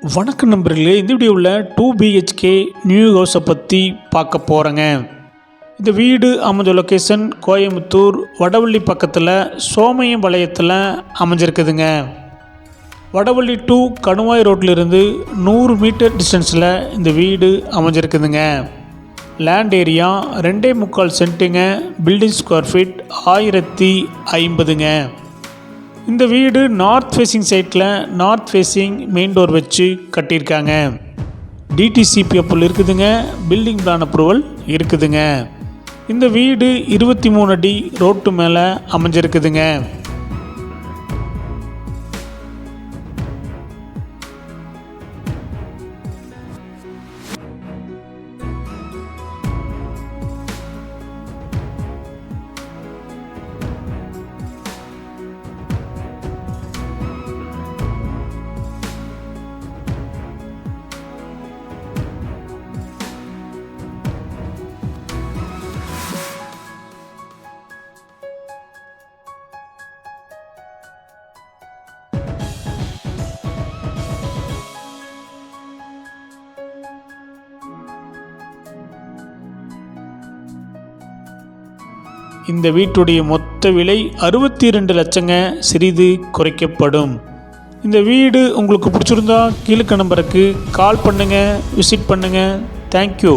வணக்கம் நண்பர்களே, இந்த வீடியோவில் 2 BHK நியூ ஹவுஸை பற்றி பார்க்க போகிறேங்க. இந்த வீடு அமைஞ்ச லொக்கேஷன் கோயம்புத்தூர் வடவள்ளி பக்கத்தில் சோமையம்பாளையத்தில் அமைஞ்சிருக்குதுங்க. வடவள்ளி டு கணுவாய் ரோட்டிலிருந்து 100 மீட்டர் டிஸ்டன்ஸில் இந்த வீடு அமைஞ்சிருக்குதுங்க. லேண்ட் ஏரியா 2.25 சென்ட்டுங்க. பில்டிங் ஸ்கொயர் ஃபீட் 1050ங்க. இந்த வீடு நார்த் ஃபேஸிங் சைட்டில் நார்த் ஃபேஸிங் மெயின் டோர் வச்சு கட்டியிருக்காங்க. டிடிசிபி அப்ரூவல் இருக்குதுங்க. பில்டிங் பிளான் அப்ரூவல் இருக்குதுங்க. இந்த வீடு 23 அடி ரோட்டு மேலே அமைஞ்சிருக்குதுங்க. இந்த வீட்டுடைய மொத்த விலை 62 லட்சங்க. சிறிது குறைக்கப்படும். இந்த வீடு உங்களுக்கு பிடிச்சிருந்தா கீழே நம்பருக்கு கால் பண்ணுங்கள், விசிட் பண்ணுங்கள். தேங்க்யூ.